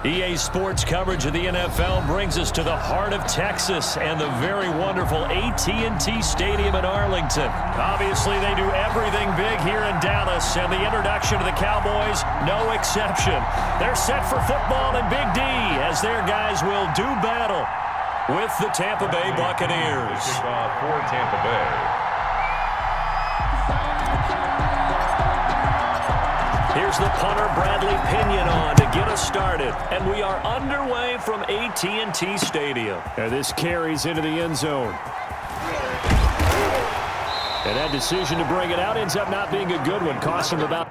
EA Sports coverage of the NFL brings us to the heart of Texas and the very wonderful AT&T Stadium in Arlington. Obviously, they do everything big here in Dallas, and the introduction to the Cowboys, no exception. They're set for football in Big D as their guys will do battle with the Tampa Bay Buccaneers. Kickoff for Tampa Bay. Here's the punter, Bradley Pinion, on to get us started. And we are underway from AT&T Stadium. And this carries into the end zone. And that decision to bring it out ends up not being a good one. Cost him about...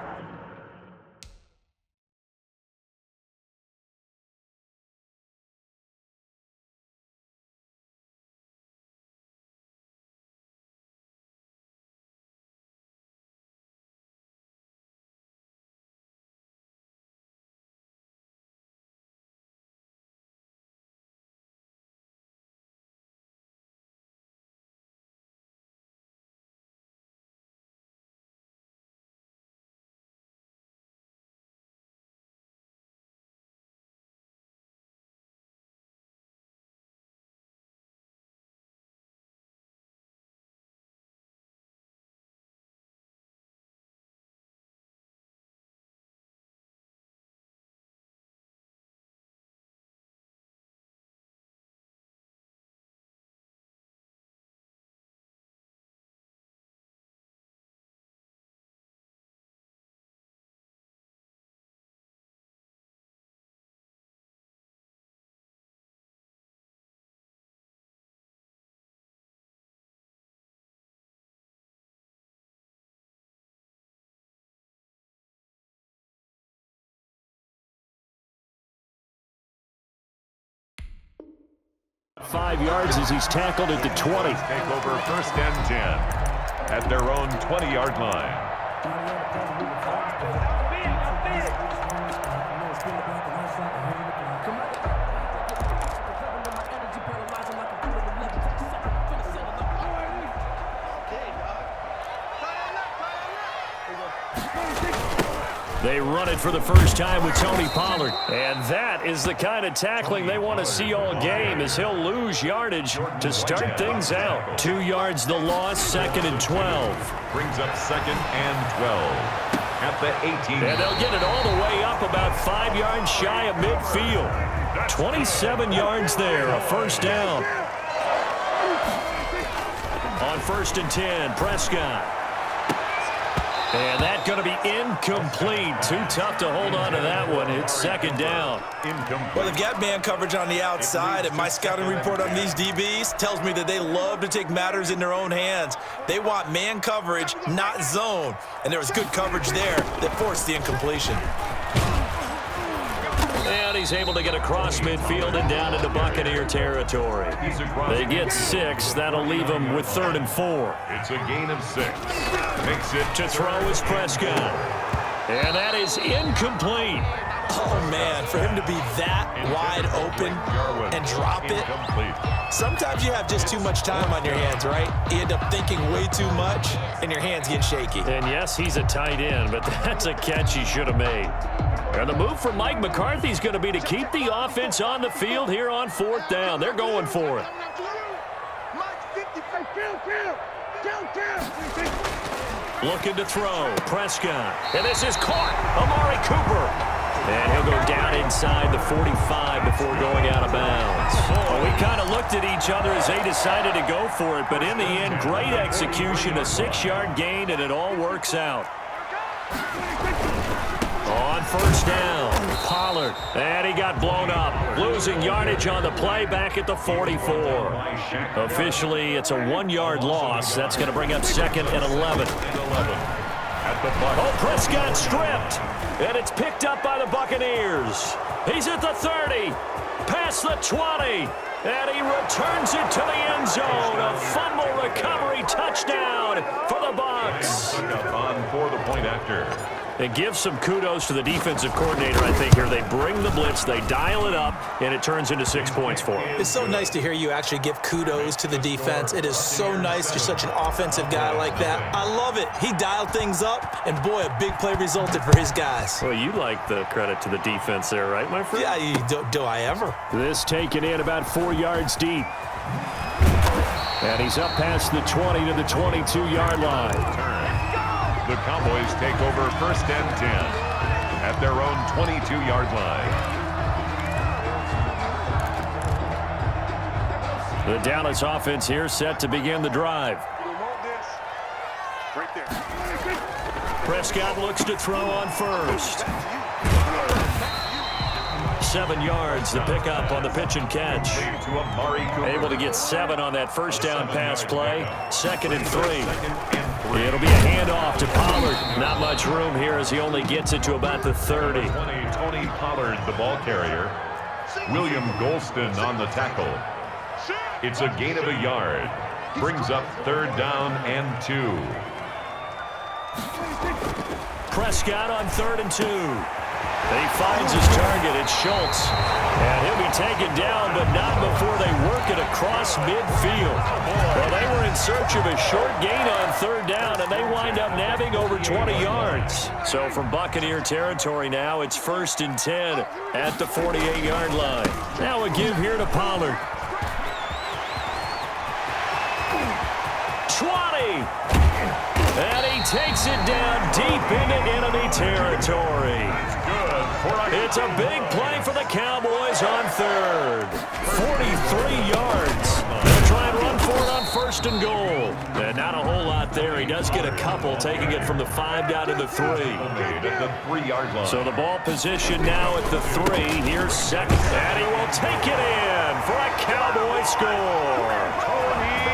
...5 yards as he's tackled at the 20. Take over 1st and 10 at their own 20-yard line. They run it for the first time with Tony Pollard. And that is the kind of tackling they want to see all game, as he'll lose yardage to start things out. 2 yards the loss, 2nd and 12. Brings up 2nd and 12 at the 18. And they'll get it all the way up about 5 yards shy of midfield. 27 yards there, a first down. On 1st and 10, Prescott. And that's going to be incomplete. Too tough to hold on to that one. It's 2nd down. Well, they've got man coverage on the outside, and my scouting report on these DBs tells me that they love to take matters in their own hands. They want man coverage, not zone. And there was good coverage there that forced the incompletion. And he's able to get across midfield and down into Buccaneer territory. They get 6. That'll leave them with 3rd and 4. It's a gain of 6. Makes it to throw is Prescott. And that is incomplete. Oh, man, for him to be that wide open and drop it. Sometimes you have just too much time on your hands, right? You end up thinking way too much, and your hands get shaky. And, yes, he's a tight end, but that's a catch he should have made. And the move from Mike McCarthy is going to be to keep the offense on the field here on 4th down. They're going for it. Looking to throw. Prescott. And this is caught. Amari Cooper. And he'll go down inside the 45 before going out of bounds. Well, we kind of looked at each other as they decided to go for it, but in the end, great execution, a 6-yard gain, and it all works out. On 1st down, Pollard. And he got blown up. Losing yardage on the play back at the 44. Officially, it's a 1-yard loss. That's going to bring up 2nd and 11. Oh, Prescott stripped. And it's picked up by the Buccaneers. He's at the 30. Past the 20. And he returns it to the end zone. A fumble recovery touchdown for the Bucs. point after. And give some kudos to the defensive coordinator, I think, here. They bring the blitz, they dial it up, and it turns into 6 points for them. It's so nice to hear you actually give kudos to the defense. It is so nice. You're such an offensive guy like that. I love it. He dialed things up, and boy, a big play resulted for his guys. Well, you like the credit to the defense there, right, my friend? Yeah, do I ever? This taken in about 4 yards deep. And he's up past the 20 to the 22-yard line. The Cowboys take over 1st and 10 at their own 22-yard line. The Dallas offense here set to begin the drive. Prescott looks to throw on first. 7 yards, the pickup on the pitch and catch. Able to get 7 on that first down pass play. 2nd and 3. It'll be a handoff to Pollard. Not much room here as he only gets it to about the 30. Tony Pollard, the ball carrier. William Golston on the tackle. It's a gain of a yard. Brings up 3rd down and 2. Prescott on 3rd and 2. He finds his target. It's Schultz. And he'll be taken down, but not before they work it across midfield. Well, they were in search of a short gain on 3rd down, and they wind up nabbing over 20 yards. So from Buccaneer territory now, it's 1st and 10 at the 48-yard line. Now a give here to Pollard. 20. And he takes it down deep into enemy territory. It's a big play for the Cowboys on 3rd. 43 yards. They'll try and run for it on 1st and goal. And not a whole lot there. He does get a couple, taking it from the 5 down to the 3. At the 3-yard line. So the ball position now at the 3. Here's 2nd. And he will take it in for a Cowboy score.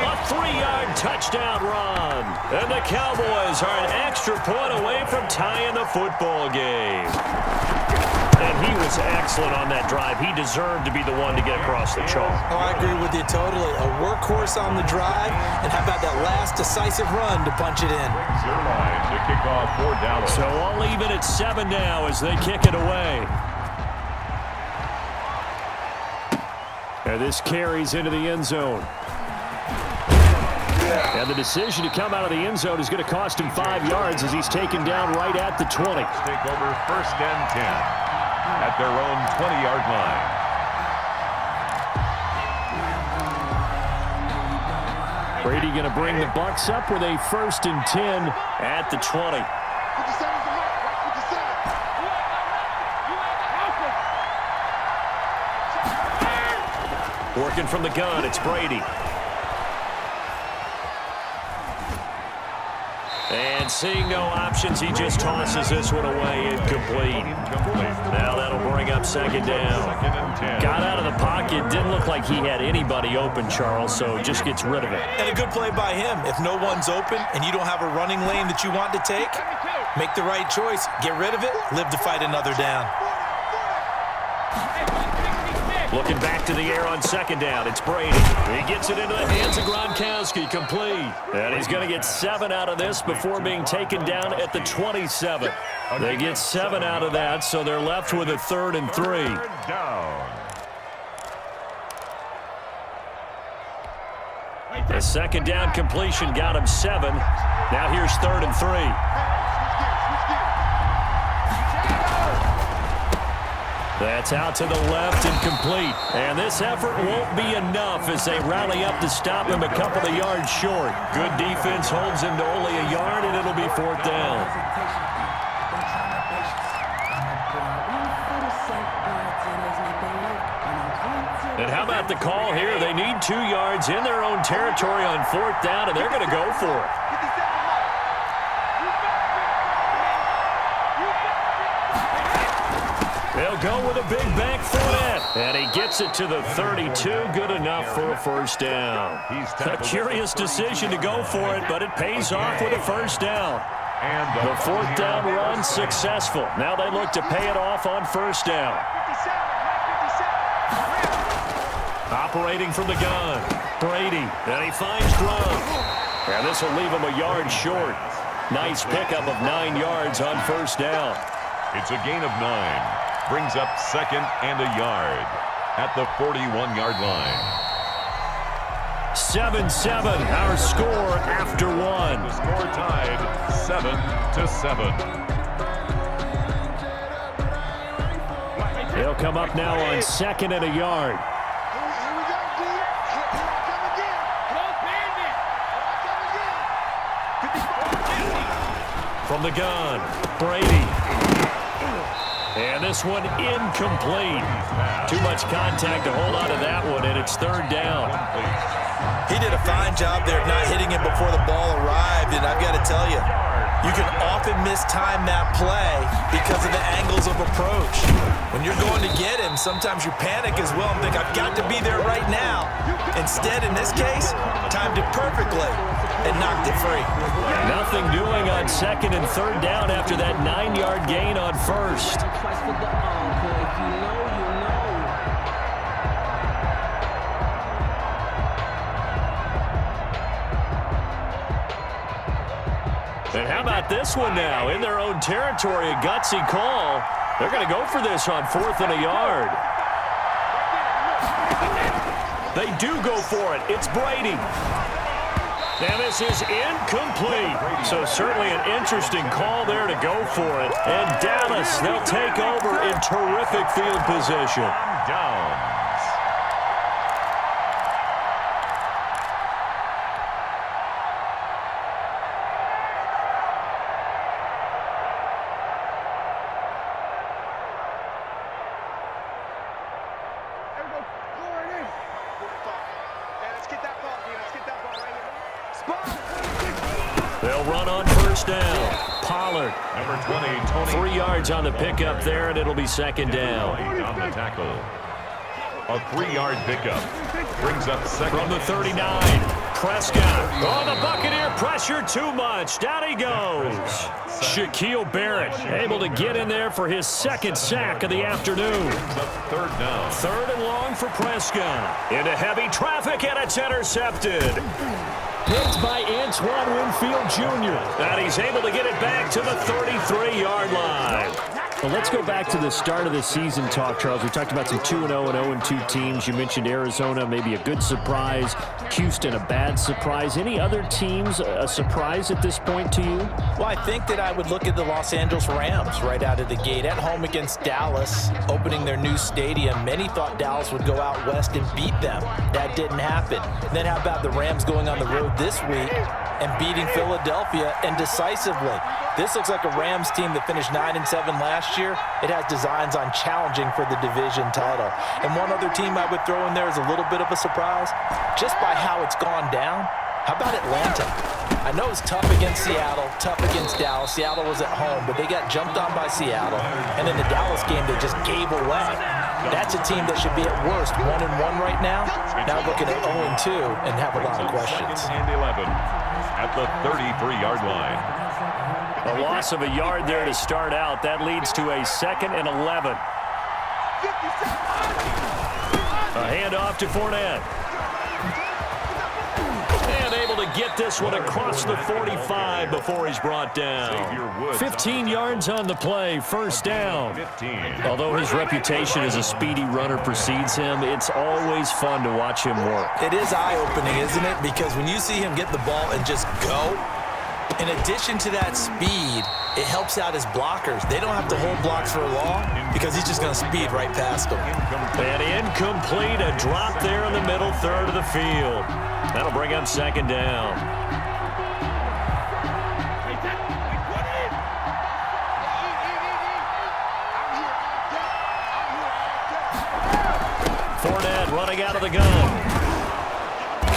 A 3-yard touchdown run. And the Cowboys are an extra point away from tying the football game. And he was excellent on that drive. He deserved to be the one to get across the chalk. Oh, I agree with you totally. A workhorse on the drive, and how about that last decisive run to punch it in? Zero line to kick off for Dallas. So all even at 7 now as they kick it away. And this carries into the end zone. And the decision to come out of the end zone is going to cost him 5 yards as he's taken down right at the 20. Take over 1st and 10 at their own 20-yard line. Brady going to bring the Bucs up with a 1st and 10 at the 20. Working from the gun, it's Brady. And seeing no options, he just tosses this one away, incomplete. Now that'll bring up 2nd down. Got out of the pocket, didn't look like he had anybody open, Charles, so just gets rid of it. And a good play by him. If no one's open and you don't have a running lane that you want to take, make the right choice, get rid of it, live to fight another down. Looking back to the air on 2nd down, it's Brady. He gets it into the hands of Gronkowski, complete. And he's going to get 7 out of this before being taken down at the 27. They get 7 out of that, so they're left with a 3rd and 3. The 2nd down completion got him 7. Now here's 3rd and 3. That's out to the left and complete. And this effort won't be enough as they rally up to stop him a couple of yards short. Good defense holds him to only a yard, and it'll be 4th down. And how about the call here? They need 2 yards in their own territory on 4th down, and they're going to go for it. They'll go with a big back foot, and he gets it to the 32. Good enough for a 1st down. A curious decision to go for it, but it pays off with a 1st down. The 4th down run successful. Now they look to pay it off on 1st down. Operating from the gun, Brady, and he finds Gronk. And this will leave him a yard short. Nice pickup of 9 yards on first down. It's a gain of 9. Brings up 2nd and a yard at the 41-yard line. 7-7, our score after 1. The score tied 7-7. They'll come up now on 2nd and a yard. From the gun, Brady. And this one incomplete. Too much contact to hold on to that one, and it's 3rd down. He did a fine job there of not hitting him before the ball arrived, and I've got to tell you, you can often mistime that play because of the angles of approach. When you're going to get him, sometimes you panic as well and think, I've got to be there right now. Instead, in this case, timed it perfectly and knocked it free. Nothing doing on 2nd and 3rd down after that 9-yard gain on 1st. And how about this one now? In their own territory, a gutsy call. They're going to go for this on 4th and a yard. They do go for it. It's Brady. And this is incomplete. So certainly an interesting call there to go for it. And Dallas, they'll take over in terrific field position. Downs. They'll run on 1st down. Pollard. Number 20, Tony. 3 yards on the pickup there, and it'll be 2nd down. On the tackle. A 3-yard pickup. Brings up 2nd. From the 39, Prescott. Oh, the Buccaneer pressure too much. Down he goes. Shaquille Barrett able to get in there for his 2nd sack of the afternoon. 3rd down. 3rd and long for Prescott. Into heavy traffic, and it's intercepted. Picked by Antoine Winfield Jr. And he's able to get it back to the 33-yard line. Well, let's go back to the start of the season talk, Charles. We talked about some 2-0 and 0-2 teams. You mentioned Arizona, maybe a good surprise. Houston, a bad surprise. Any other teams a surprise at this point to you? Well, I think that I would look at the Los Angeles Rams right out of the gate at home against Dallas, opening their new stadium. Many thought Dallas would go out west and beat them. That didn't happen. Then how about the Rams going on the road this week and beating Philadelphia and decisively? This looks like a Rams team that finished 9-7 last year. It has designs on challenging for the division title. And one other team I would throw in there is a little bit of a surprise, just by how it's gone down. How about Atlanta? I know it's tough against Seattle, tough against Dallas. Seattle was at home, but they got jumped on by Seattle. And in the Dallas game, they just gave away. That's a team that should be at worst 1-1 right now. Now looking at 0-2 and have a lot of questions. And 11 at the 33-yard line. A loss of a yard there to start out. That leads to a 2nd and 11. A handoff to Fournette. And able to get this one across the 45 before he's brought down. 15 yards on the play, 1st down. Although his reputation as a speedy runner precedes him, it's always fun to watch him work. It is eye-opening, isn't it? Because when you see him get the ball and just go, in addition to that speed, it helps out his blockers. They don't have to hold blocks for long because he's just going to speed right past them. And incomplete, a drop there in the middle third of the field. That'll bring up 2nd down. Fournette running out of the gun.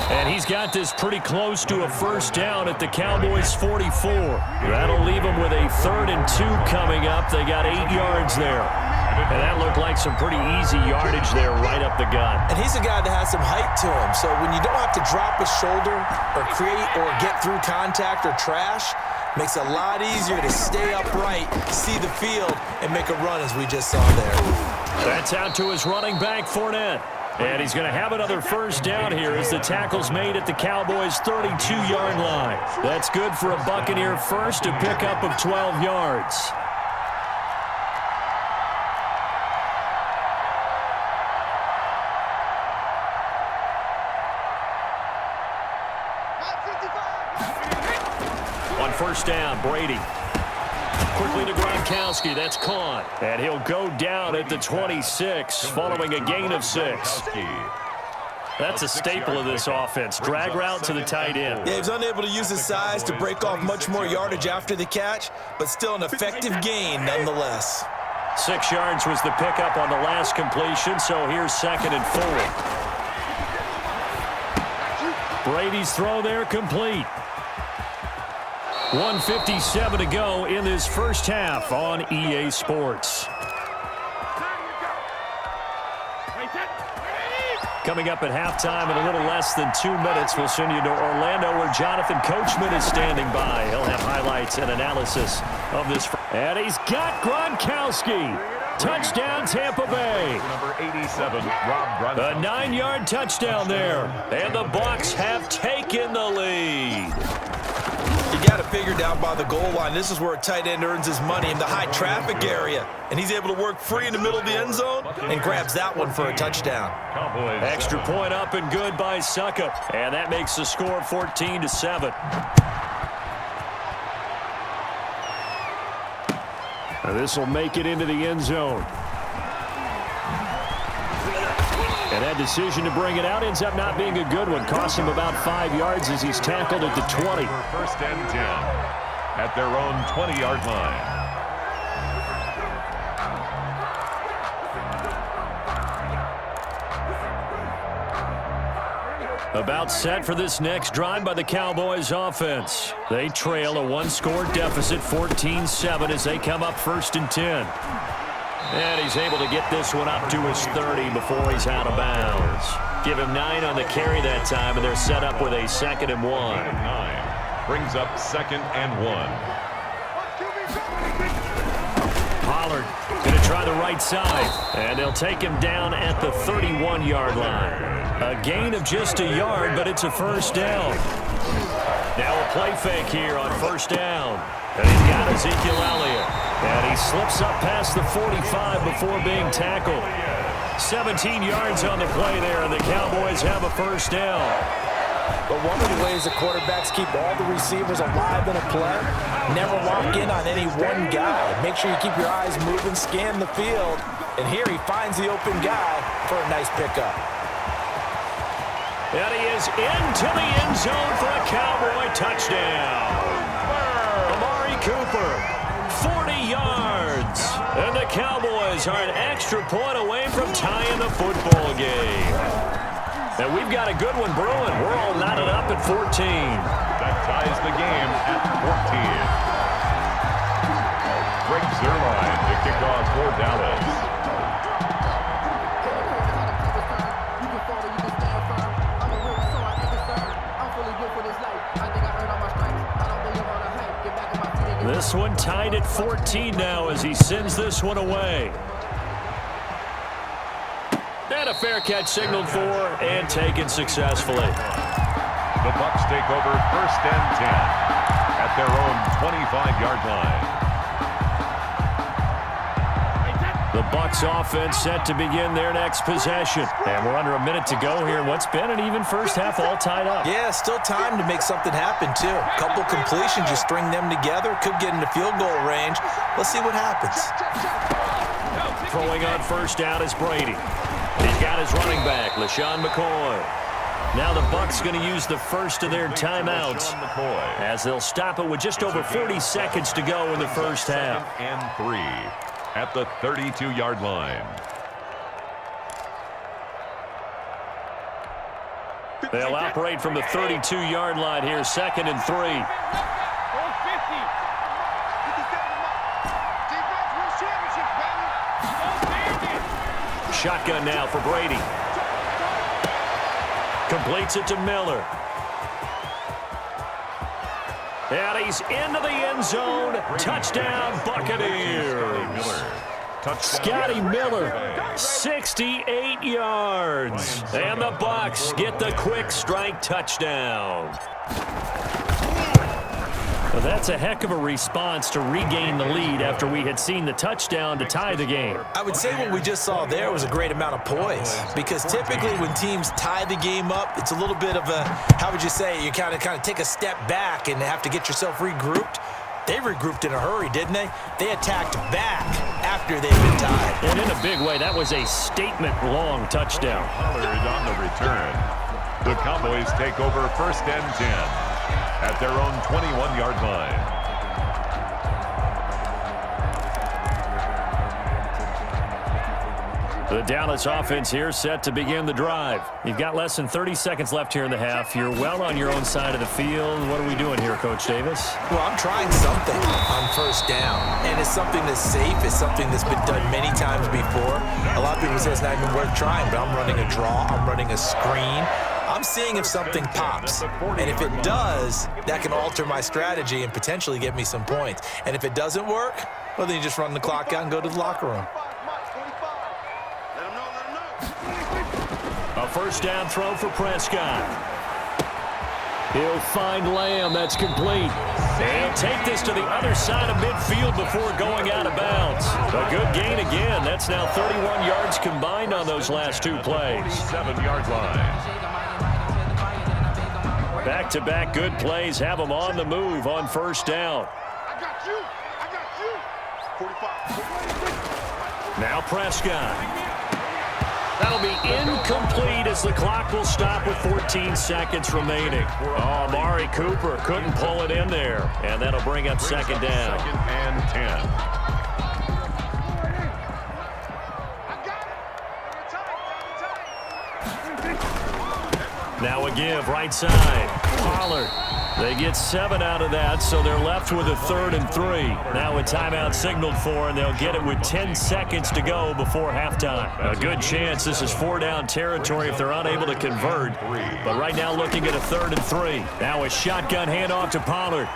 And he's got this pretty close to a 1st down at the Cowboys' 44. That'll leave them with a 3rd and 2 coming up. They got 8 yards there. And that looked like some pretty easy yardage there right up the gut. And he's a guy that has some height to him. So when you don't have to drop a shoulder or create or get through contact or trash, makes it a lot easier to stay upright, see the field, and make a run as we just saw there. That's out to his running back, Fournette. And he's going to have another first down here as the tackle's made at the Cowboys' 32-yard line. That's good for a Buccaneer first, a pickup of 12 yards. On first down, Brady. Quickly to Gronkowski. That's caught. And he'll go down at the 26 following a gain of 6. That's a staple of this offense. Drag route to the tight end. Yeah, he's unable to use his size to break off much more yardage after the catch, but still an effective gain nonetheless. 6 yards was the pickup on the last completion, so here's 2nd and 4. Brady's throw there complete. 1:57 to go in this first half on EA Sports. Coming up at halftime in a little less than 2 minutes, we'll send you to Orlando where Jonathan Coachman is standing by. He'll have highlights and analysis of this. And he's got Gronkowski. Touchdown, Tampa Bay. Number 87, Rob Gronkowski. A 9-yard touchdown there. And the Bucs have taken the lead. You got to figure down by the goal line. This is where a tight end earns his money, in the high traffic area. And he's able to work free in the middle of the end zone and grabs that one for a touchdown. Extra point up and good by Suckup. And that makes the score 14-7. This will make it into the end zone. And that decision to bring it out ends up not being a good one. Costs him about 5 yards as he's tackled at the 20. First and 10 at their own 20-yard line. About set for this next drive by the Cowboys offense. They trail a 1-score deficit, 14-7, as they come up 1st and 10. And he's able to get this one up to his 30 before he's out of bounds. Give him 9 on the carry that time, and they're set up with a 2nd and 1. 9 brings up 2nd and 1. Pollard going to try the right side, and they'll take him down at the 31-yard line. A gain of just a yard, but it's a first down. Now a play fake here on first down. And he's got Ezekiel Elliott. And he slips up past the 45 before being tackled. 17 yards on the play there, and the Cowboys have a first down. But one of the ways the quarterbacks keep all the receivers alive in a play, never lock in on any one guy. Make sure you keep your eyes moving, scan the field. And here he finds the open guy for a nice pickup. And he is into the end zone for a Cowboy touchdown. Amari Cooper, 40 yards. And the Cowboys are an extra point away from tying the football game. And we've got a good one brewing. We're all knotted up at 14. That ties the game at 14. Greg Zuerlein to kick off for Dallas. This one tied at 14 now as he sends this one away. And a fair catch signaled for and taken successfully. The Bucs take over 1st and 10 at their own 25-yard line. The Bucs offense set to begin their next possession. And we're under a minute to go here in what's been an even first half, all tied up. Yeah, still time to make something happen, too. A couple completions, you string them together, could get into field goal range. Let's see what happens. Throwing on first down is Brady. He's got his running back, LaShawn McCoy. Now the Bucs going to use the first of their timeouts as they'll stop it with just over 40 seconds to go in the first half. 2nd and 3 at the 32-yard line. They'll operate from the 32-yard line here, 2nd and 3. Shotgun now for Brady. Completes it to Miller. And he's into the end zone. Touchdown, Buccaneers. Scotty Miller, 68 yards. And the Bucs get the quick strike touchdown. Well, that's a heck of a response to regain the lead after we had seen the touchdown to tie the game. I would say what we just saw there was a great amount of poise, because typically when teams tie the game up, it's a little bit of a, how would you say, you kind of take a step back and have to get yourself regrouped. They regrouped in a hurry, didn't they? They attacked back after they'd been tied. And in a big way, that was a statement-long touchdown. Pollard on the return. The Cowboys take over 1st and 10 at their own 21-yard line. The Dallas offense here set to begin the drive. You've got less than 30 seconds left here in the half. You're well on your own side of the field. What are we doing here, Coach Davis? Well, I'm trying something on 1st down, and it's something that's safe. It's something that's been done many times before. A lot of people say it's not even worth trying, but I'm running a draw. I'm running a screen. I'm seeing if something pops, and if it does, that can alter my strategy and potentially get me some points. And if it doesn't work, well, then you just run the clock out and go to the locker room. A 1st down throw for Prescott. He'll find Lamb. That's complete. He'll take this to the other side of midfield before going out of bounds. A good gain again. That's now 31 yards combined on those last 2 plays. 7-yard line. Back-to-back good plays have them on the move on 1st down. I got you. 45. Now Prescott. That'll be incomplete as the clock will stop with 14 seconds remaining. Oh, Amari Cooper couldn't pull it in there, and that'll bring up 2nd down. 2nd and 10. Now a give right side. Pollard. They get 7 out of that, so they're left with a 3rd and 3. Now a timeout signaled for, and they'll get it with 10 seconds to go before halftime. A good chance this is 4-down territory if they're unable to convert. But right now looking at a 3rd and 3. Now a shotgun handoff to Pollard.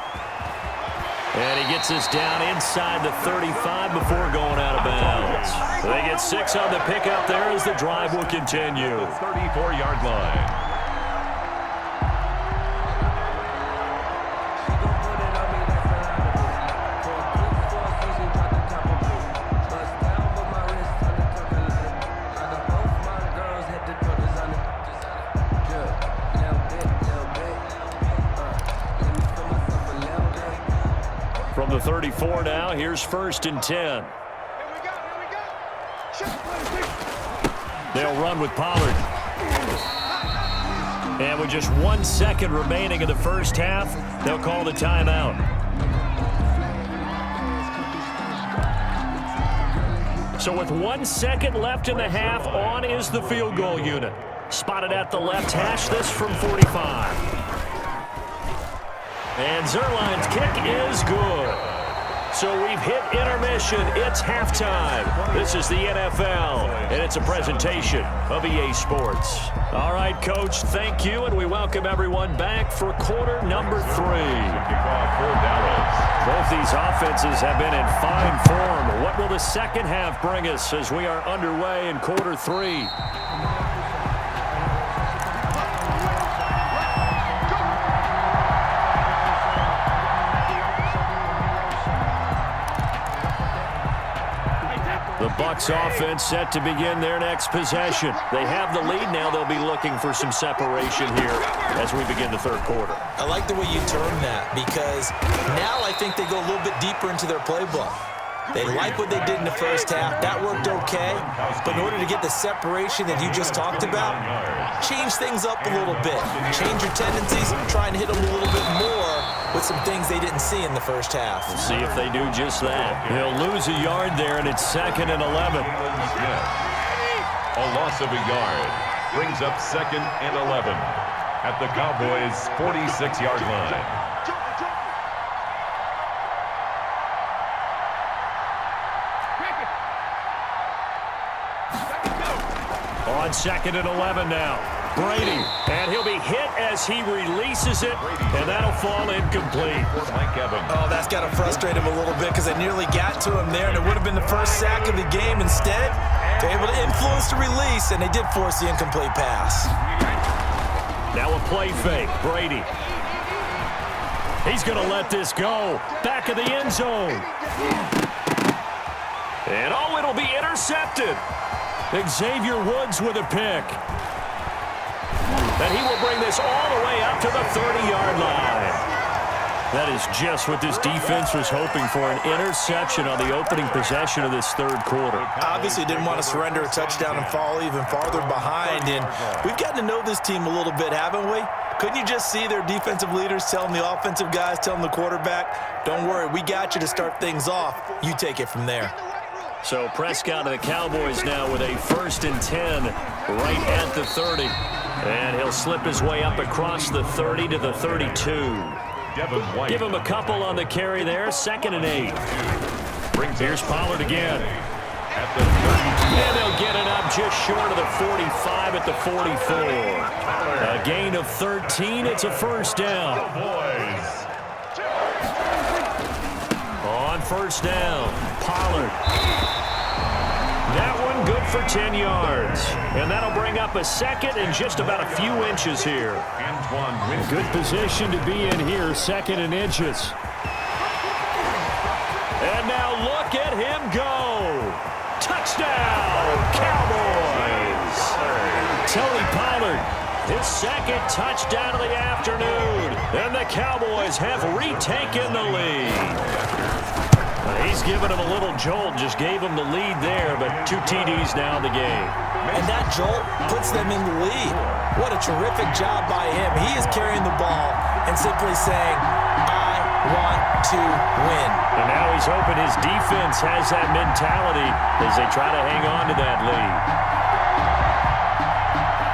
And he gets this down inside the 35 before going out of bounds. They get 6 on the pickup there as the drive will continue. 34-yard line. From the 34 now, here's 1st and 10. They'll run with Pollard. And with just 1 second remaining in the 1st half, they'll call the timeout. So with 1 second left in the half, on is the field goal unit. Spotted at the left hash, this from 45. And Zerline's kick is good. So we've hit intermission. It's halftime. This is the NFL, and it's a presentation of EA Sports. All right, Coach, thank you, and we welcome everyone back for quarter number 3. Kickoff for Dallas. Both these offenses have been in fine form. What will the second half bring us as we are underway in quarter 3? The Bucs offense set to begin their next possession. They have the lead now. They'll be looking for some separation here as we begin the 3rd quarter. I like the way you term that, because now I think they go a little bit deeper into their playbook. They like what they did in the 1st half. That worked okay. But in order to get the separation that you just talked about, change things up a little bit. Change your tendencies, try and hit them a little bit more with some things they didn't see in the 1st half. We'll see if they do just that. He'll lose a yard there, and it's 2nd and 11. A loss of a yard brings up 2nd and 11 at the Cowboys' 46-yard line. On 2nd and 11 now. Brady, and he'll be hit as he releases it, and that'll fall incomplete. Oh, that's got to frustrate him a little bit because they nearly got to him there, and it would have been the first sack of the game. Instead, they're able to influence the release, and they did force the incomplete pass. Now a play fake. Brady. He's going to let this go. Back of the end zone. And, oh, it'll be intercepted. Xavier Woods with a pick. And he will bring this all the way up to the 30-yard line. That is just what this defense was hoping for, an interception on the opening possession of this third quarter. Obviously didn't want to surrender a touchdown and fall even farther behind, and we've gotten to know this team a little bit, haven't we? Couldn't you just see their defensive leaders telling the offensive guys, telling the quarterback, don't worry, we got you to start things off. You take it from there. So Prescott and the Cowboys now with a 1st and 10 right at the 30. And he'll slip his way up across the 30 to the 32. Give him a couple on the carry there. 2nd and 8. Here's Pollard again. And they'll get it up just short of the 45 at the 44. A gain of 13. It's a 1st down. On 1st down, Pollard. That one good for 10 yards. And that'll bring up a 2nd and just about a few inches here. Good position to be in here, 2nd and inches. And now look at him go. Touchdown, Cowboys. Tony Pollard, his 2nd touchdown of the afternoon. And the Cowboys have retaken the lead. He's given him a little jolt, just gave him the lead there, but 2 TDs now in the game. And that jolt puts them in the lead. What a terrific job by him. He is carrying the ball and simply saying, I want to win. And now he's hoping his defense has that mentality as they try to hang on to that lead.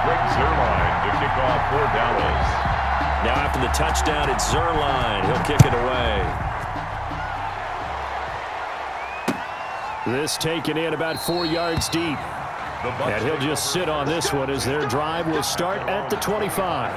Greg Zuerlein to kick off for Dallas. Now after the touchdown, it's Zuerlein. He'll kick it away. This taken in about 4 yards deep. And he'll just sit on this one as their drive will start at the 25.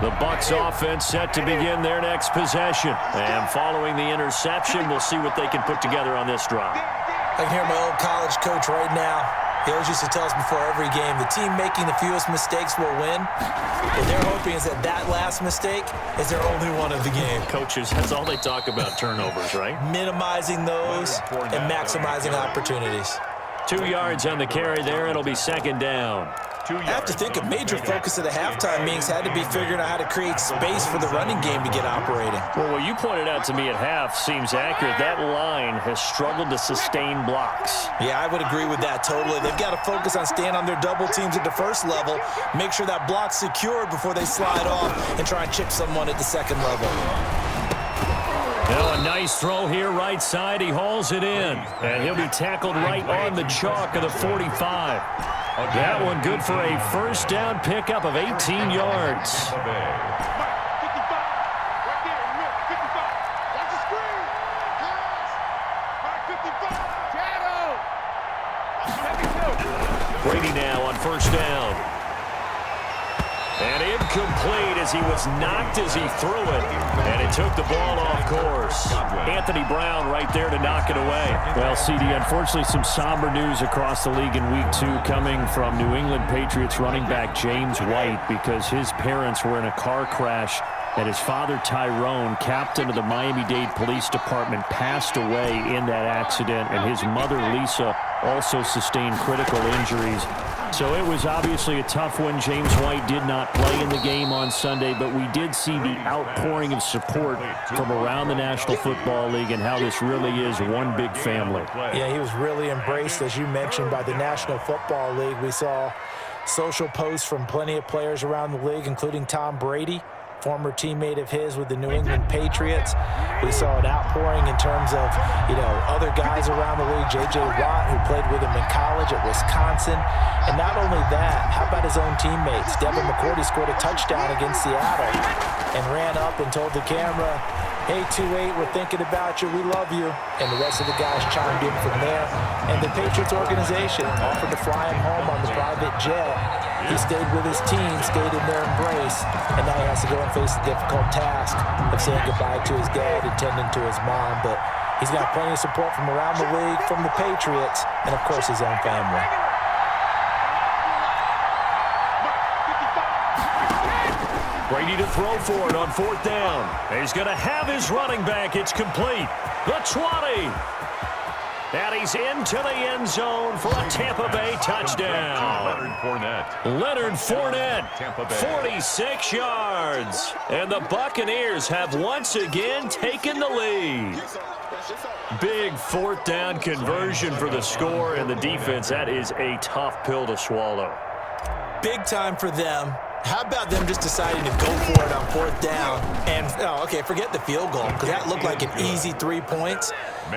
The Bucs offense set to begin their next possession. And following the interception, we'll see what they can put together on this drive. I can hear my old college coach right now. He always used to tell us before every game, the team making the fewest mistakes will win. What they're hoping is that that last mistake is their only one of the game. Coaches, that's all they talk about, turnovers, right? Minimizing those and maximizing opportunities. 2 yards on the carry there. It'll be 2nd down. I have to think a major focus of the halftime meetings had to be figuring out how to create space for the running game to get operating. Well, what you pointed out to me at half seems accurate. That line has struggled to sustain blocks. Yeah, I would agree with that totally. They've got to focus on staying on their double teams at the first level, make sure that block's secured before they slide off and try and chip someone at the second level. Now a nice throw here right side. He hauls it in. And he'll be tackled right on the chalk of the 45. That one good for a 1st down pickup of 18 yards. Brady now on 1st down. And incomplete as he was knocked as he threw it. And it took the ball off course. Anthony Brown right there to knock it away. Well, CD, unfortunately some somber news across the league in Week 2 coming from New England Patriots running back James White because his parents were in a car crash and his father Tyrone, captain of the Miami-Dade Police Department, passed away in that accident, and his mother Lisa also sustained critical injuries. So it was obviously a tough one. James White did not play in the game on Sunday, but we did see the outpouring of support from around the National Football League and how this really is one big family. Yeah, he was really embraced, as you mentioned, by the National Football League. We saw social posts from plenty of players around the league, including Tom Brady, former teammate of his with the New England Patriots. We saw an outpouring in terms of, other guys around the league. J.J. Watt, who played with him in college at Wisconsin. And not only that, how about his own teammates? Devin McCourty scored a touchdown against Seattle and ran up and told the camera, "Hey, 2-8, we're thinking about you. We love you." And the rest of the guys chimed in from there. And the Patriots organization offered to fly him home on the private jet. He stayed with his team, stayed in their embrace, and now he has to go and face the difficult task of saying goodbye to his dad and tending to his mom. But he's got plenty of support from around the league, from the Patriots, and, of course, his own family. Brady to throw for it on 4th down. He's going to have his running back. It's complete. The 20. And he's into the end zone for a Tampa Bay touchdown. Leonard Fournette, 46 yards. And the Buccaneers have once again taken the lead. Big 4th down conversion for the score, and the defense, that is a tough pill to swallow. Big time for them. How about them just deciding to go for it on 4th down? And, forget the field goal, because that looked like an easy 3 points.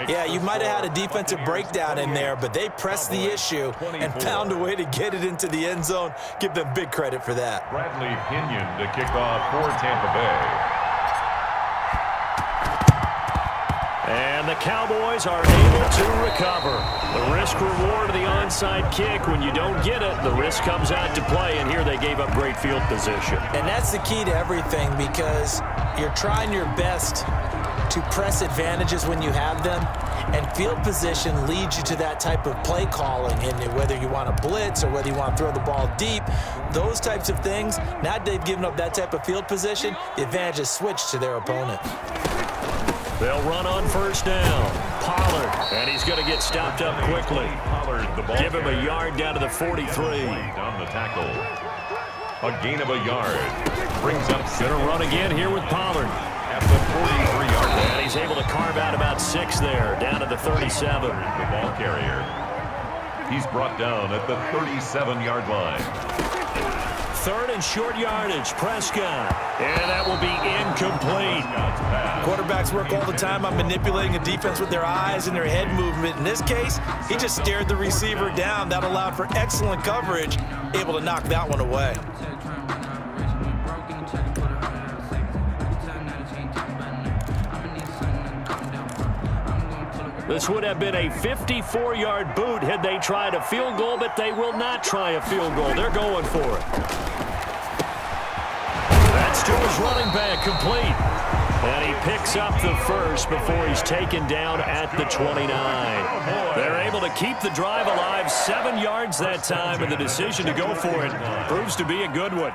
Yeah, you might have had a defensive breakdown in there, but they pressed the issue and found a way to get it into the end zone. Give them big credit for that. Bradley Pinion to kick off for Tampa Bay. And the Cowboys are able to recover. The risk-reward of the onside kick, when you don't get it, the risk comes out to play, and here they gave up great field position. And that's the key to everything, because you're trying your best to press advantages when you have them, and field position leads you to that type of play calling. And whether you want to blitz or whether you want to throw the ball deep, those types of things, now that they've given up that type of field position, the advantage is switched to their opponent. They'll run on 1st down. Pollard, and he's going to get stopped up quickly. Give him a yard down to the 43. On the tackle. A gain of a yard. Brings up. Going to run again here with Pollard. At the 43-yard line. And he's able to carve out about 6 there, down to the 37. The ball carrier. He's brought down at the 37-yard line. 3rd and short yardage, Prescott. And that will be incomplete. Quarterbacks work all the time on manipulating a defense with their eyes and their head movement. In this case, he just stared the receiver down. That allowed for excellent coverage, able to knock that one away. This would have been a 54-yard boot had they tried a field goal, but they will not try a field goal. They're going for it. That's to his running back, complete. And he picks up the first before he's taken down at the 29. They're able to keep the drive alive, 7 yards that time, and the decision to go for it proves to be a good one.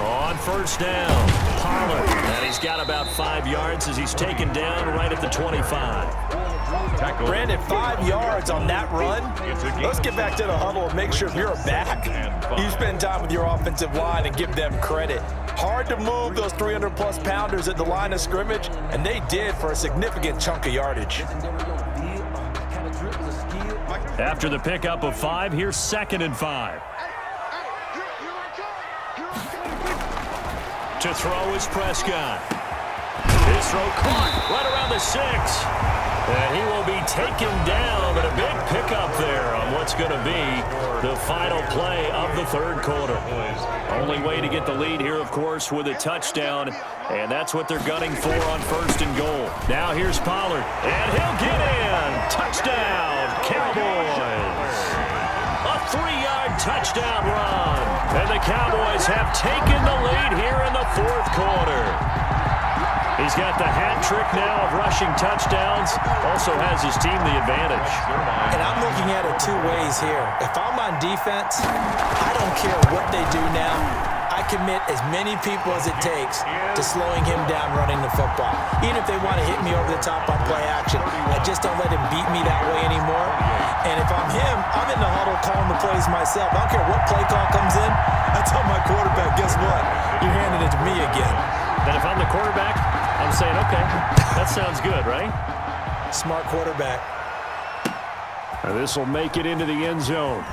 On 1st down, Pollard, and he's got about 5 yards as he's taken down right at the 25. Brandon, 5 yards on that run. Let's get back to the huddle and make sure if you're a back, you spend time with your offensive line and give them credit. Hard to move those 300-plus pounders at the line of scrimmage, and they did for a significant chunk of yardage. After the pickup of 5, here's 2nd and 5. To throw is Prescott. His throw caught right around the 6. And he will be taken down, but a big pickup there on what's going to be the final play of the 3rd quarter. Only way to get the lead here, of course, with a touchdown, and that's what they're gunning for on 1st and goal. Now here's Pollard, and he'll get in. Touchdown, Cowboys. A 3-yard touchdown run, and the Cowboys have taken the lead here in the 4th quarter. He's got the hat trick now of rushing touchdowns. Also has his team the advantage. And I'm looking at it 2 ways here. If I'm on defense, I don't care what they do now. I commit as many people as it takes to slowing him down running the football. Even if they want to hit me over the top on play action, I just don't let him beat me that way anymore. And if I'm him, I'm in the huddle calling the plays myself. I don't care what play call comes in. I tell my quarterback, guess what? You're handing it to me again. And if I'm the quarterback, I'm saying, okay, that sounds good, right? Smart quarterback. And this will make it into the end zone.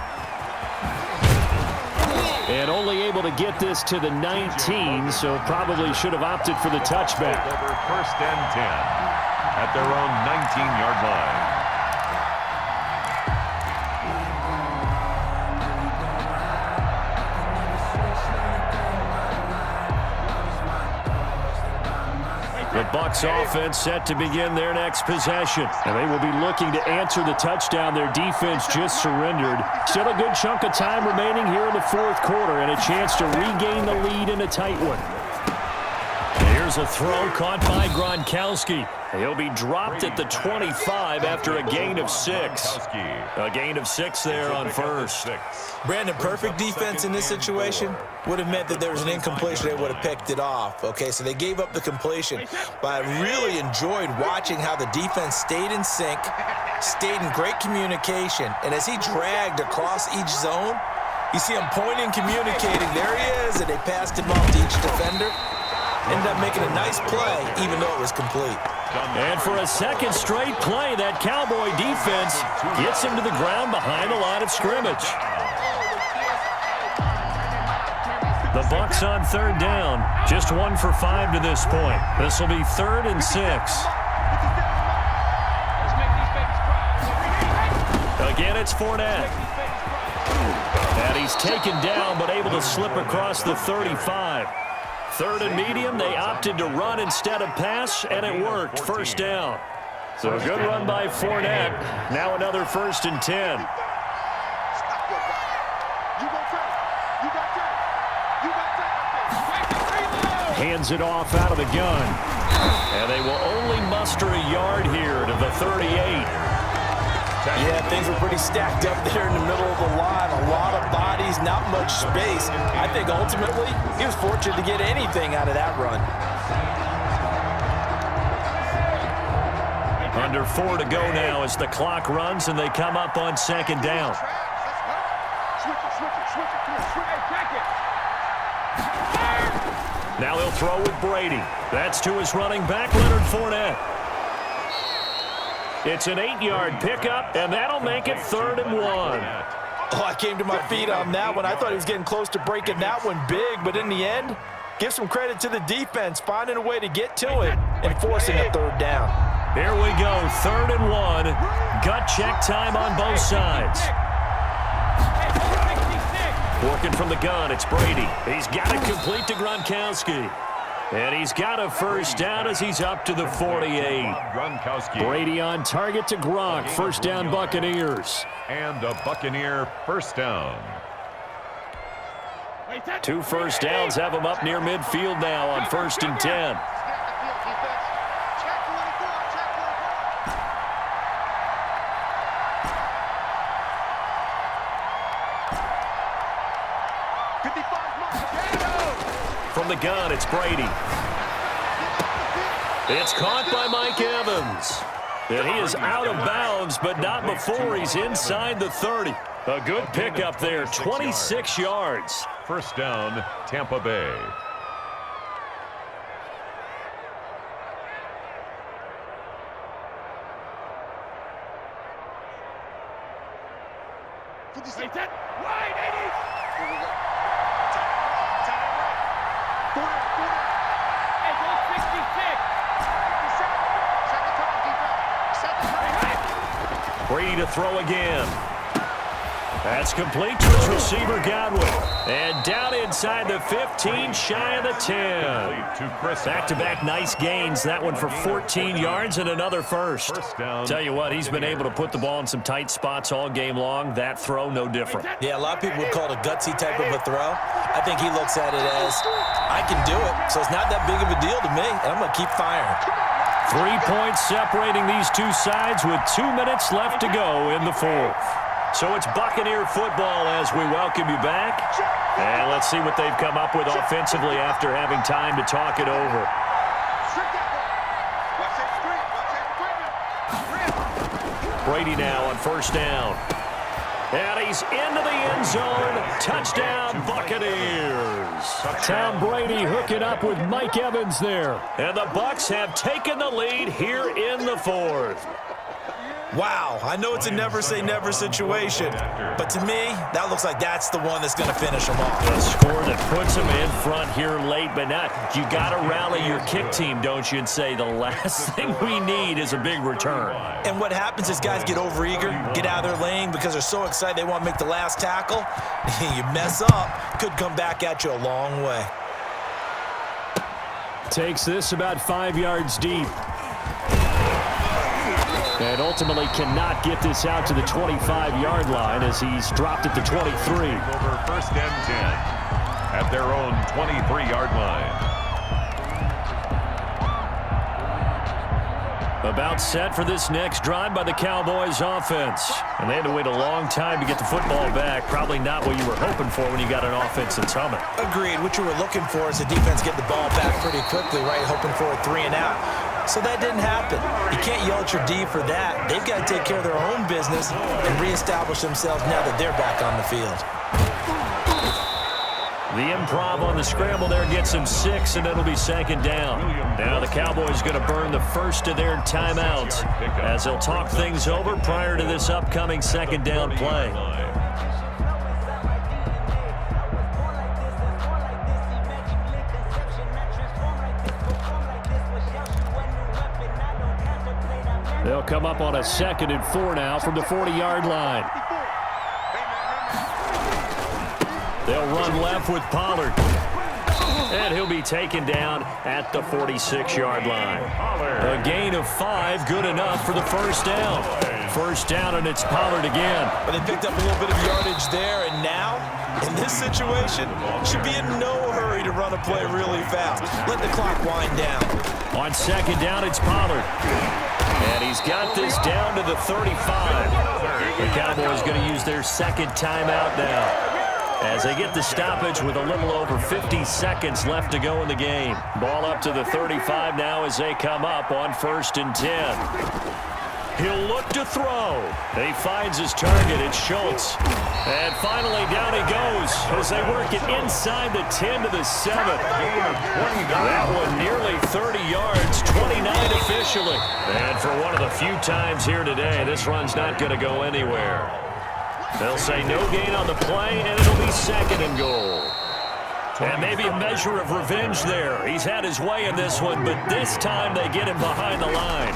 And only able to get this to the 19, so probably should have opted for the touchback. Over 1st and 10 at their own 19-yard line. The Bucs offense set to begin their next possession. And they will be looking to answer the touchdown their defense just surrendered. Still a good chunk of time remaining here in the fourth quarter and a chance to regain the lead in a tight one. Here's a throw caught by Gronkowski. He'll be dropped at the 25 after a gain of 6. A gain of 6 there on first. Brandon, perfect defense in this situation would have meant that there was an incompletion. They would have picked it off. Okay, so they gave up the completion. But I really enjoyed watching how the defense stayed in sync, stayed in great communication. And as he dragged across each zone, you see him pointing, communicating. There he is, and they passed him off to each defender. Ended up making a nice play, even though it was complete. And for a second straight play, that Cowboy defense gets him to the ground behind the line of scrimmage. The Bucs on 3rd down. Just 1 for 5 to this point. This will be 3rd and 6. Again, it's Fournette. And he's taken down, but able to slip across the 35. 3rd and medium, they opted to run instead of pass, and it worked. 1st down. So a good run by Fournette. Now another 1st and 10. Hands it off out of the gun. And they will only muster a yard here to the 38. Yeah, things were pretty stacked up there in the middle of the line. A lot of bodies, not much space. I think ultimately he was fortunate to get anything out of that run. Under 4 to go now as the clock runs and they come up on 2nd down. Now he'll throw with Brady. That's to his running back, Leonard Fournette. It's an 8-yard pickup, and that'll make it 3rd and 1. Oh, I came to my feet on that one. I thought he was getting close to breaking that one big, but in the end, give some credit to the defense, finding a way to get to it and forcing a 3rd down. Here we go, 3rd and 1. Gut check time on both sides. Working from the gun, it's Brady. He's got it complete to Gronkowski. And he's got a 1st down as he's up to the 48. Gronkowski. Brady on target to Gronk. 1st down, Buccaneers. And a Buccaneer 1st down. 2 1st downs have him up near midfield now on 1st and 10. From the gun, it's Brady. It's caught by Mike Evans. And he is out of bounds, but not before he's inside the 30. A good pickup there, 26 yards. 1st down, Tampa Bay. Brady to throw again. That's complete to his receiver, Godwin. And down inside the 15, shy of the 10. Back-to-back nice gains. That one for 14 yards and another 1st. Tell you what, he's been able to put the ball in some tight spots all game long. That throw, no different. Yeah, a lot of people would call it a gutsy type of a throw. I think he looks at it as, I can do it, so it's not that big of a deal to me, and I'm going to keep firing. 3 points separating these two sides with 2 minutes left to go in the 4th. So it's Buccaneer football as we welcome you back. And let's see what they've come up with offensively after having time to talk it over. Brady now on 1st down. And he's into the end zone. Touchdown, Buccaneers. Tom Brady hooking up with Mike Evans there. And the Bucs have taken the lead here in the 4th. Wow, I know it's a never-say-never situation, but to me, that looks like that's the one that's going to finish them off. A score that puts them in front here late, but not. You got to rally your kick team, don't you, and say the last thing we need is a big return. And what happens is guys get overeager, get out of their lane because they're so excited they want to make the last tackle. You mess up, could come back at you a long way. Takes this about 5 yards deep. And ultimately cannot get this out to the 25-yard line as he's dropped at the 23. Over first and 10 at their own 23-yard line. About set for this next drive by the Cowboys offense. And they had to wait a long time to get the football back. Probably not what you were hoping for when you got an offense that's humming. Agreed. What you were looking for is the defense get the ball back pretty quickly, right? Hoping for a 3 and out. So that didn't happen. You can't yell at your D for that. They've got to take care of their own business and reestablish themselves now that they're back on the field. The improv on the scramble there gets him 6, and it'll be second down. Now the Cowboys going to burn the first of their timeouts as they'll talk things over prior to this upcoming second down play. They'll come up on a 2nd and 4 now from the 40-yard line. They'll run left with Pollard. And he'll be taken down at the 46-yard line. A gain of 5, good enough for the first down. First down, and it's Pollard again. But they picked up a little bit of yardage there, and now, in this situation, should be in no hurry to run a play really fast. Let the clock wind down. On second down, it's Pollard. And he's got this down to the 35. The Cowboys going to use their second timeout now, as they get the stoppage with a little over 50 seconds left to go in the game. Ball up to the 35 now as they come up on 1st and 10. He'll look to throw. He finds his target. It's Schultz. And finally down he goes as they work it inside the 10 to the 7. That one nearly 30 yards, 29 officially. And for one of the few times here today, this run's not going to go anywhere. They'll say no gain on the play, and it'll be 2nd and goal. And maybe a measure of revenge there. He's had his way in this one, but this time they get him behind the line.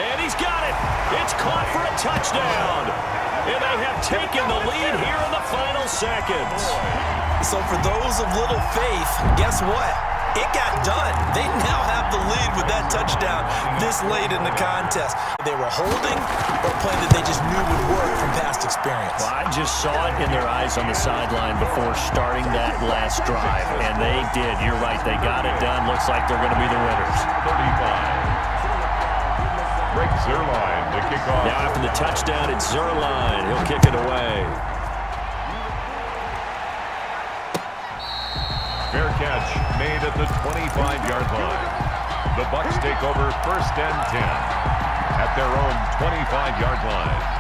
And he's got it. It's caught for a touchdown. And they have taken the lead here in the final seconds. So for those of little faith, guess what? It got done. They now have the lead with that touchdown this late in the contest. They were holding or playing that they just knew would work from past experience. Well, I just saw it in their eyes on the sideline before starting that last drive, and they did. You're right. They got it done. Looks like they're going to be the winners. 35. Break Zerline to kick off. Now after the touchdown, it's Zerline. He'll kick it away. Fair catch made at the 25-yard line. The Bucs take over 1st and 10 at their own 25-yard line.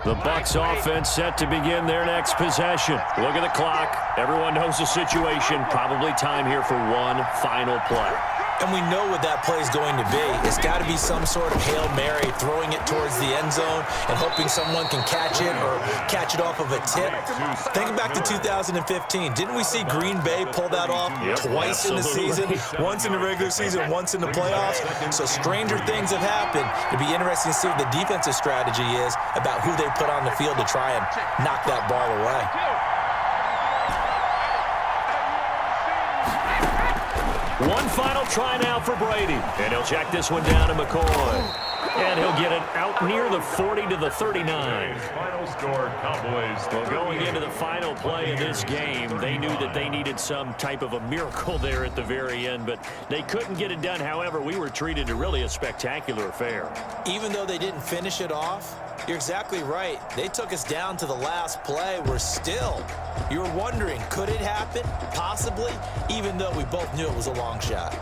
The Bucs offense set to begin their next possession. Look at the clock. Everyone knows the situation. Probably time here for one final play. And we know what that play is going to be. It's got to be some sort of Hail Mary, throwing it towards the end zone and hoping someone can catch it or catch it off of a tip. Think back to 2015. Didn't we see Green Bay pull that off twice in the season? Once in the regular season, once in the playoffs. So stranger things have happened. It'd be interesting to see what the defensive strategy is about who they put on the field to try and knock that ball away. One final try now for Brady. And he'll check this one down to McCoy. And he'll get it out near the 40 to the 39. Final score, Cowboys. Well, going into the final play of this game, they knew that they needed some type of a miracle there at the very end, but they couldn't get it done. However, we were treated to really a spectacular affair. Even though they didn't finish it off, you're exactly right. They took us down to the last play. You were wondering, could it happen? Possibly, even though we both knew it was a long shot.